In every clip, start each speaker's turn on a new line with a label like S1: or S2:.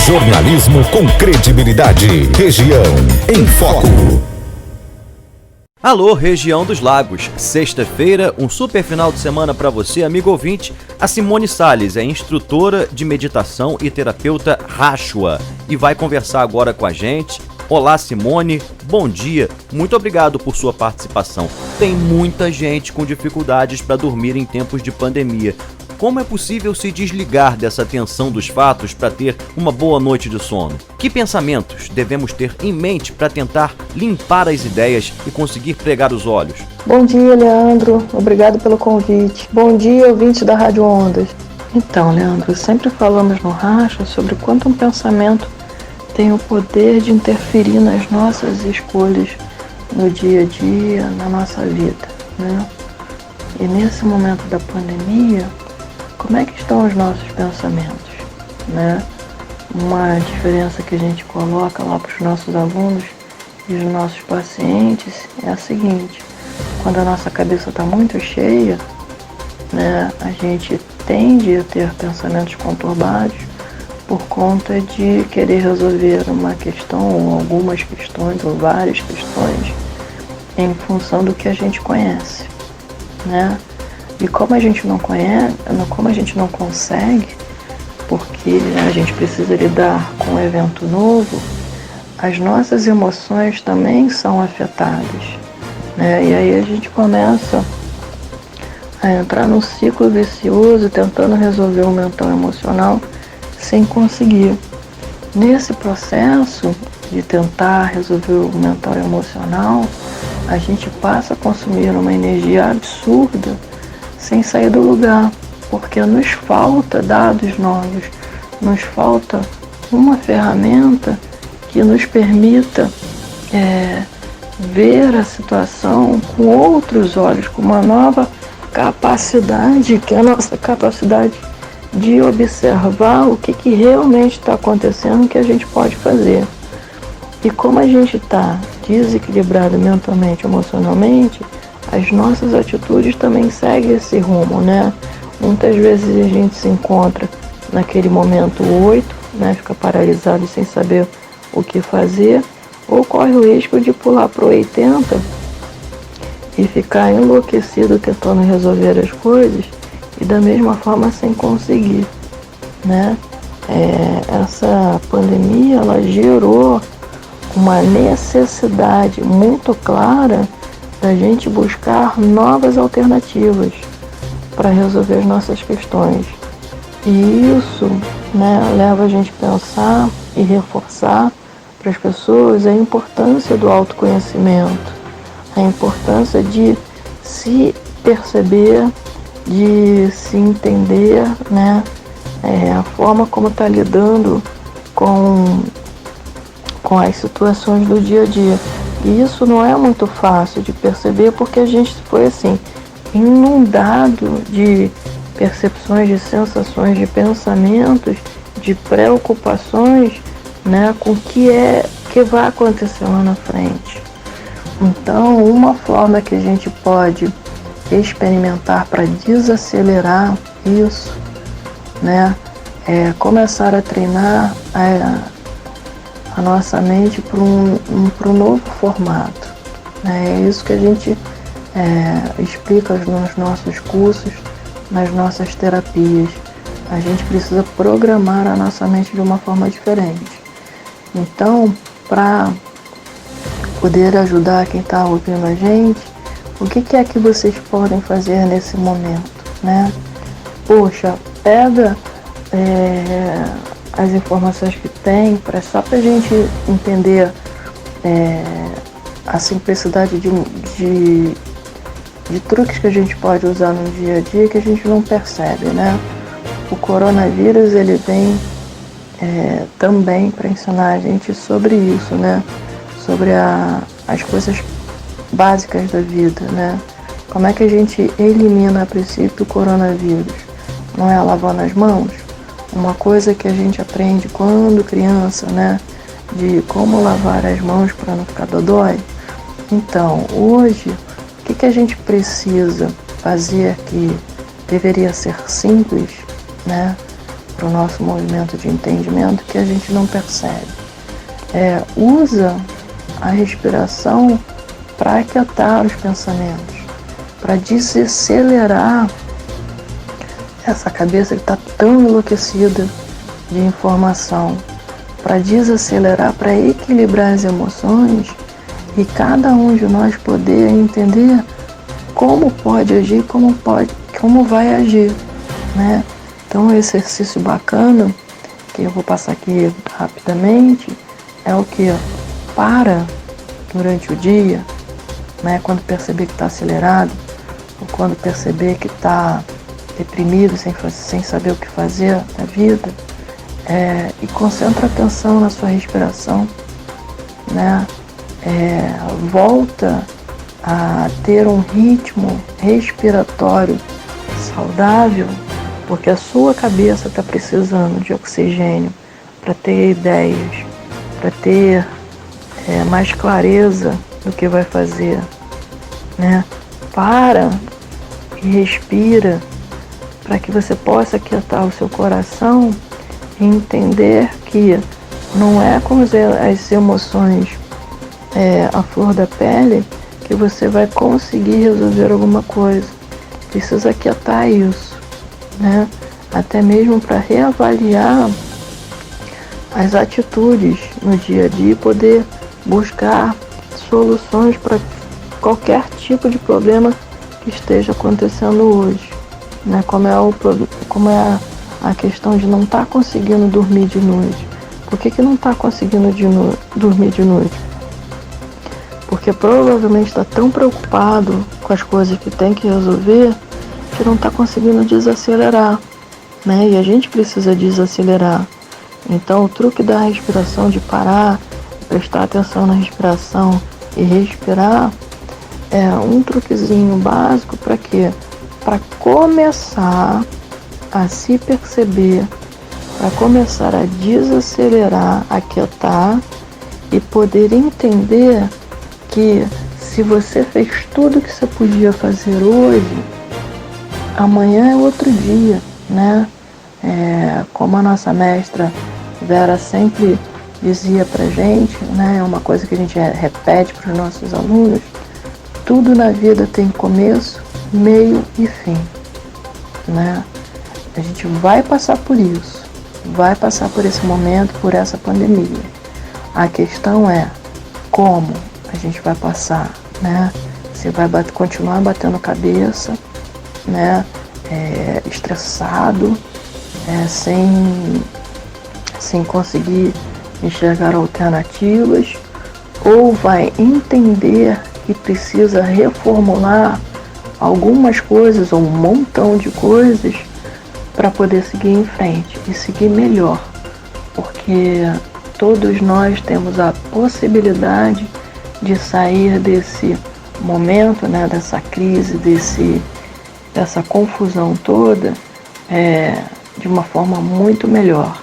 S1: Jornalismo com credibilidade. Região em Foco.
S2: Alô, região dos Lagos. Sexta-feira, um super final de semana para você, amigo ouvinte. A Simone Salles é instrutora de meditação e terapeuta Rashwa e vai conversar agora com a gente. Olá, Simone, bom dia, muito obrigado por sua participação. Tem muita gente com dificuldades para dormir em tempos de pandemia. Como é possível se desligar dessa tensão dos fatos para ter uma boa noite de sono? Que pensamentos devemos ter em mente para tentar limpar as ideias e conseguir pregar os olhos?
S3: Bom dia, Leandro. Obrigado pelo convite. Bom dia, ouvintes da Rádio Ondas. Então, Leandro, sempre falamos no Racha sobre quanto um pensamento tem o poder de interferir nas nossas escolhas no dia a dia, na nossa vida, né? E nesse momento da pandemia, como é que estão os nossos pensamentos, né? Uma diferença que a gente coloca lá para os nossos alunos e os nossos pacientes é a seguinte: quando a nossa cabeça está muito cheia, né, a gente tende a ter pensamentos conturbados por conta de querer resolver uma questão ou algumas questões ou várias questões em função do que a gente conhece, né? E como a gente não conhece, como a gente não consegue, porque a gente precisa lidar com um evento novo, as nossas emoções também são afetadas, né? E aí a gente começa a entrar num ciclo vicioso, tentando resolver o mental emocional sem conseguir. Nesse processo de tentar resolver o mental emocional, a gente passa a consumir uma energia absurda sem sair do lugar, porque nos falta dados novos, nos falta uma ferramenta que nos permita ver a situação com outros olhos, com uma nova capacidade, que é a nossa capacidade de observar o que realmente está acontecendo, que a gente pode fazer. E como a gente está desequilibrado mentalmente, emocionalmente, as nossas atitudes também seguem esse rumo, né? Muitas vezes a gente se encontra naquele momento 8, né? Fica paralisado sem saber o que fazer, ou corre o risco de pular para o 80 e ficar enlouquecido tentando resolver as coisas e da mesma forma sem conseguir, né? Essa pandemia, ela gerou uma necessidade muito clara da gente buscar novas alternativas para resolver as nossas questões. E isso, né, leva a gente a pensar e reforçar para as pessoas a importância do autoconhecimento, a importância de se perceber, de se entender, né, a forma como está lidando com as situações do dia a dia. E isso não é muito fácil de perceber, porque a gente foi assim, inundado de percepções, de sensações, de pensamentos, de preocupações, né, com o que vai acontecer lá na frente. Então, uma forma que a gente pode experimentar para desacelerar isso, né, é começar a treinar a nossa mente para um novo formato, né? É isso que a gente explica nos nossos cursos, nas nossas terapias. A gente precisa programar a nossa mente de uma forma diferente. Então, para poder ajudar quem está ouvindo a gente, o que é que vocês podem fazer nesse momento, né? Poxa, pega as informações que tem, só para a gente entender a simplicidade de truques que a gente pode usar no dia a dia que a gente não percebe, né? O coronavírus, ele vem também para ensinar a gente sobre isso, né? Sobre as coisas básicas da vida, né? Como é que a gente elimina a princípio o coronavírus? Não é lavando as mãos? Uma coisa que a gente aprende quando criança, né? De como lavar as mãos para não ficar dodói. Então, hoje, o que a gente precisa fazer que deveria ser simples, né? para o nosso movimento de entendimento que a gente não percebe. Usa a respiração para aquietar os pensamentos, para desacelerar essa cabeça que está tão enlouquecida de informação, para desacelerar, para equilibrar as emoções e cada um de nós poder entender como pode agir, como vai agir, né? Então, um exercício bacana que eu vou passar aqui rapidamente é o que? Para durante o dia, né? Quando perceber que está acelerado, ou quando perceber que está deprimido, sem saber o que fazer da vida, e concentra a atenção na sua respiração, né? Volta a ter um ritmo respiratório saudável, porque a sua cabeça está precisando de oxigênio para ter ideias, para ter mais clareza do que vai fazer, né? Para e respira para que você possa aquietar o seu coração e entender que não é com as emoções à flor da pele que você vai conseguir resolver alguma coisa. Precisa aquietar isso, né? Até mesmo para reavaliar as atitudes no dia a dia e poder buscar soluções para qualquer tipo de problema que esteja acontecendo hoje, né? Como é a questão de não estar conseguindo dormir de noite. Por que não está conseguindo dormir de noite? Porque provavelmente está tão preocupado com as coisas que tem que resolver que não está conseguindo desacelerar, né? E a gente precisa desacelerar. Então o truque da respiração, de parar, prestar atenção na respiração e respirar, é um truquezinho básico para quê? Para começar a se perceber, para começar a desacelerar, aquietar e poder entender que se você fez tudo que você podia fazer hoje, amanhã é outro dia, né? Como a nossa mestra Vera sempre dizia pra gente, né? É uma coisa que a gente repete para os nossos alunos: tudo na vida tem começo, meio e fim, né? A gente vai passar por isso, vai passar por esse momento, por essa pandemia. A questão é como a gente vai passar, né? Você vai continuar batendo cabeça, né? Estressado, sem conseguir enxergar alternativas, ou vai entender que precisa reformular algumas coisas ou um montão de coisas para poder seguir em frente e seguir melhor, porque todos nós temos a possibilidade de sair desse momento, né, dessa crise, dessa confusão toda, de uma forma muito melhor.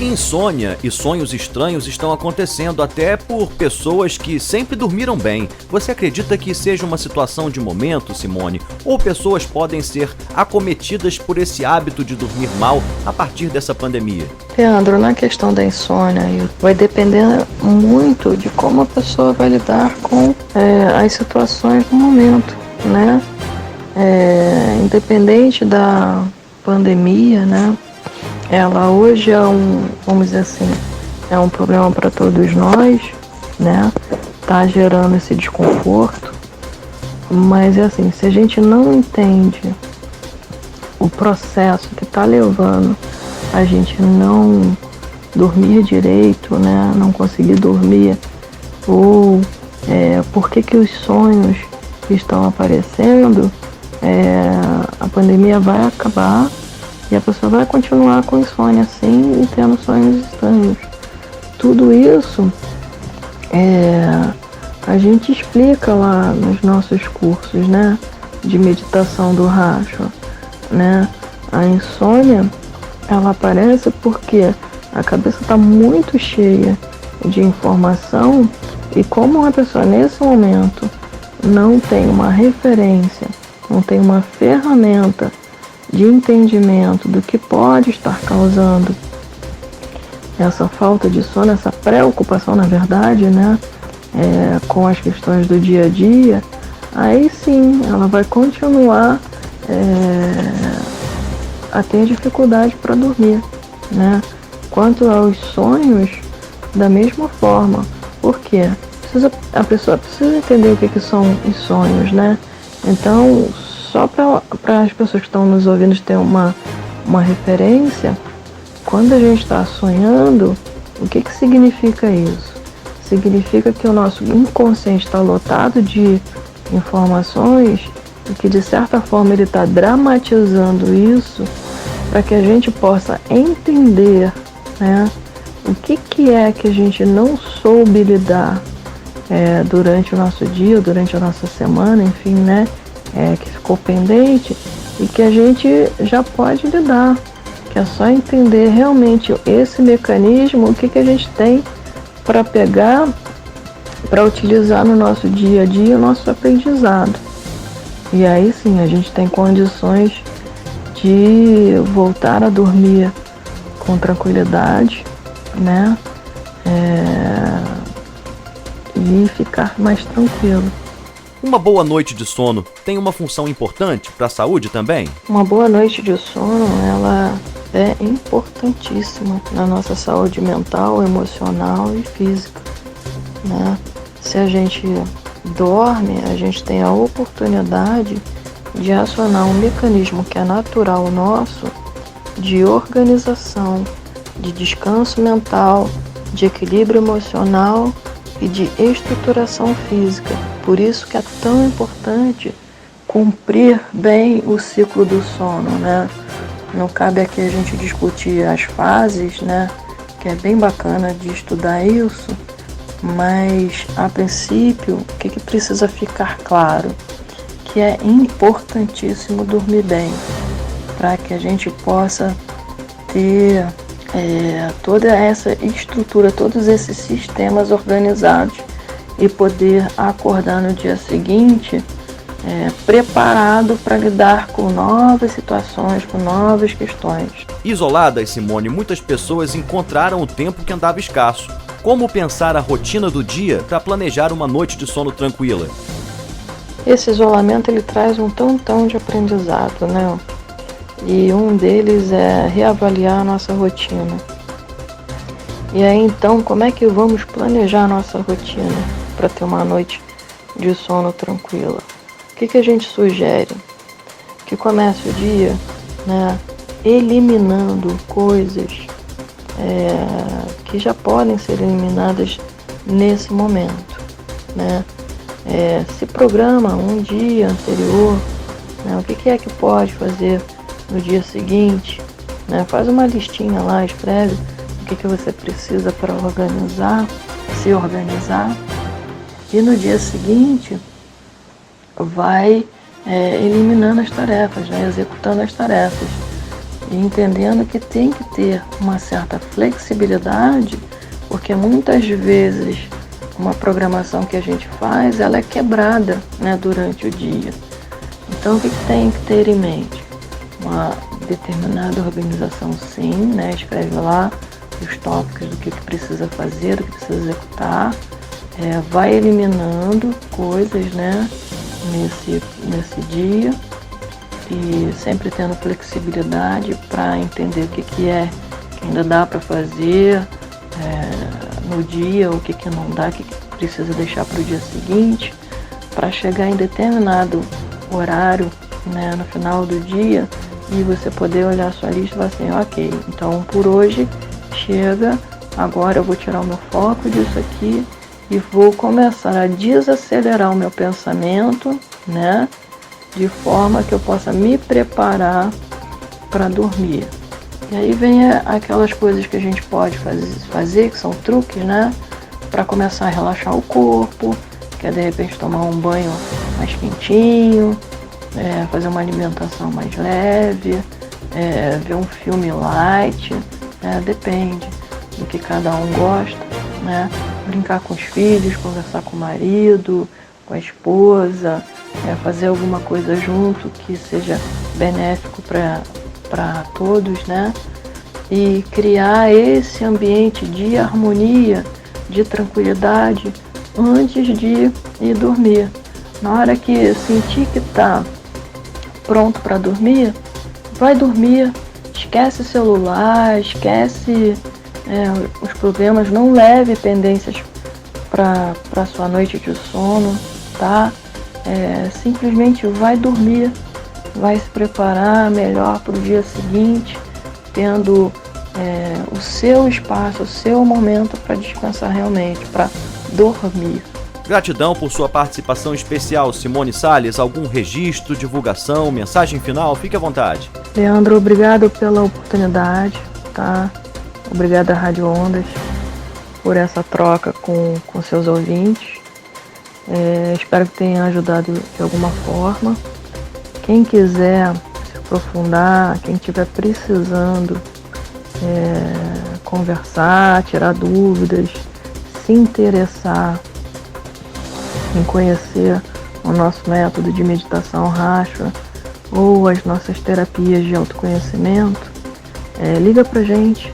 S2: Insônia e sonhos estranhos estão acontecendo até por pessoas que sempre dormiram bem. Você acredita que seja uma situação de momento, Simone? Ou pessoas podem ser acometidas por esse hábito de dormir mal a partir dessa pandemia?
S3: Leandro, na questão da insônia, vai depender muito de como a pessoa vai lidar com as situações do momento, né? Independente da pandemia, né? Ela hoje vamos dizer assim, é um problema para todos nós, né? Tá gerando esse desconforto, mas é assim, se a gente não entende o processo que tá levando a gente não dormir direito, né? Não conseguir dormir, ou por que os sonhos estão aparecendo, a pandemia vai acabar e a pessoa vai continuar com insônia assim e tendo sonhos estranhos. Tudo isso a gente explica lá nos nossos cursos, né, de meditação do Rashwa, né? A insônia, ela aparece porque a cabeça está muito cheia de informação e como uma pessoa nesse momento não tem uma referência, não tem uma ferramenta de entendimento do que pode estar causando essa falta de sono, essa preocupação, na verdade, né, com as questões do dia a dia, aí sim ela vai continuar a ter dificuldade para dormir, né? Quanto aos sonhos, da mesma forma. Por quê? A pessoa precisa entender o que são os sonhos, né? Então, só para as pessoas que estão nos ouvindo ter uma referência, quando a gente está sonhando, o que significa isso? Significa que o nosso inconsciente está lotado de informações e que, de certa forma, ele está dramatizando isso para que a gente possa entender, né, o que é que a gente não soube lidar durante o nosso dia, durante a nossa semana, enfim, né, que ficou pendente e que a gente já pode lidar, que é só entender realmente esse mecanismo, o que a gente tem para pegar, para utilizar no nosso dia a dia, o nosso aprendizado. E aí sim, a gente tem condições de voltar a dormir com tranquilidade, né? E ficar mais tranquilo.
S2: Uma boa noite de sono tem uma função importante para a saúde também?
S3: Uma boa noite de sono, ela é importantíssima na nossa saúde mental, emocional e física, né? Se a gente dorme, a gente tem a oportunidade de acionar um mecanismo que é natural nosso de organização, de descanso mental, de equilíbrio emocional e de estruturação física. Por isso que é tão importante cumprir bem o ciclo do sono, né? Não cabe aqui a gente discutir as fases, né? Que é bem bacana de estudar isso, mas a princípio o que precisa ficar claro? Que é importantíssimo dormir bem, para que a gente possa ter toda essa estrutura, todos esses sistemas organizados e poder acordar no dia seguinte preparado para lidar com novas situações, com novas questões.
S2: Isoladas, Simone, muitas pessoas encontraram o tempo que andava escasso. Como pensar a rotina do dia para planejar uma noite de sono tranquila?
S3: Esse isolamento ele traz um tantão de aprendizado, né? E um deles é reavaliar a nossa rotina. E aí então, como é que vamos planejar a nossa rotina para ter uma noite de sono tranquila? O que a gente sugere? Que comece o dia, né, eliminando coisas que já podem ser eliminadas nesse momento, né? Se programa um dia anterior, né, o que é que pode fazer no dia seguinte, né? Faz uma listinha lá, escreve o que você precisa para se organizar, e no dia seguinte vai eliminando as tarefas, né? Executando as tarefas e entendendo que tem que ter uma certa flexibilidade, porque muitas vezes uma programação que a gente faz, ela é quebrada, né, durante o dia. Então o que tem que ter em mente? Uma determinada organização, sim, né? Escreve lá os tópicos do que precisa fazer, do que precisa executar, vai eliminando coisas, né, nesse dia, e sempre tendo flexibilidade para entender o que ainda dá para fazer no dia, o que não dá, o que precisa deixar para o dia seguinte, para chegar em determinado horário, né, no final do dia, e você poder olhar a sua lista e falar assim, ok, então por hoje chega, agora eu vou tirar o meu foco disso aqui e vou começar a desacelerar o meu pensamento, né, de forma que eu possa me preparar para dormir. E aí vem aquelas coisas que a gente pode fazer, que são truques, né, para começar a relaxar o corpo, que é de repente tomar um banho mais quentinho, fazer uma alimentação mais leve, ver um filme light, depende do que cada um gosta, né? Brincar com os filhos, conversar com o marido, com a esposa, fazer alguma coisa junto que seja benéfico para todos, né? E criar esse ambiente de harmonia, de tranquilidade antes de ir dormir. Na hora que sentir que está pronto para dormir, vai dormir, esquece celular, esquece os problemas, não leve pendências para sua noite de sono, tá? Simplesmente vai dormir, vai se preparar melhor para o dia seguinte, tendo o seu espaço, o seu momento para descansar realmente, para dormir.
S2: Gratidão por sua participação especial, Simone Salles. Algum registro, divulgação, mensagem final? Fique à vontade.
S3: Leandro, obrigado pela oportunidade, tá? Obrigada, Rádio Ondas, por essa troca com seus ouvintes. Espero que tenha ajudado de alguma forma. Quem quiser se aprofundar, quem estiver precisando conversar, tirar dúvidas, se interessar em conhecer o nosso método de meditação Rashwa ou as nossas terapias de autoconhecimento, liga pra gente,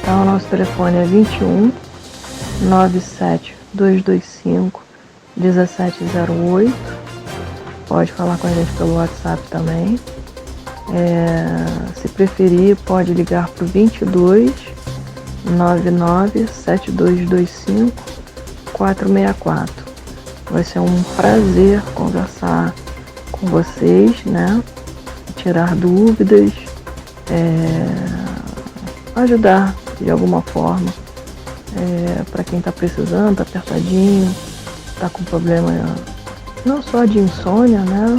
S3: tá? O nosso telefone é 21 97 225 1708. Pode falar com a gente pelo WhatsApp também. Se preferir, pode ligar para o 22 99 7225 464. Vai ser um prazer conversar com vocês, né? Tirar dúvidas, ajudar de alguma forma para quem está precisando, está apertadinho, está com problema não só de insônia, né?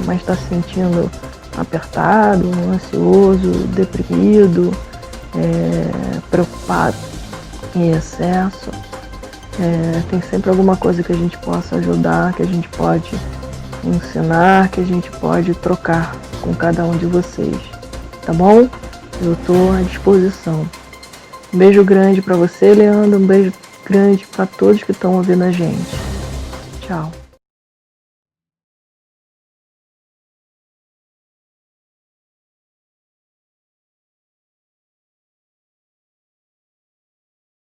S3: Mas está se sentindo apertado, ansioso, deprimido, preocupado em excesso. Tem sempre alguma coisa que a gente possa ajudar, que a gente pode ensinar, que a gente pode trocar com cada um de vocês, tá bom? Eu estou à disposição. Um beijo grande para você, Leandro, um beijo grande para todos que estão ouvindo a gente. Tchau.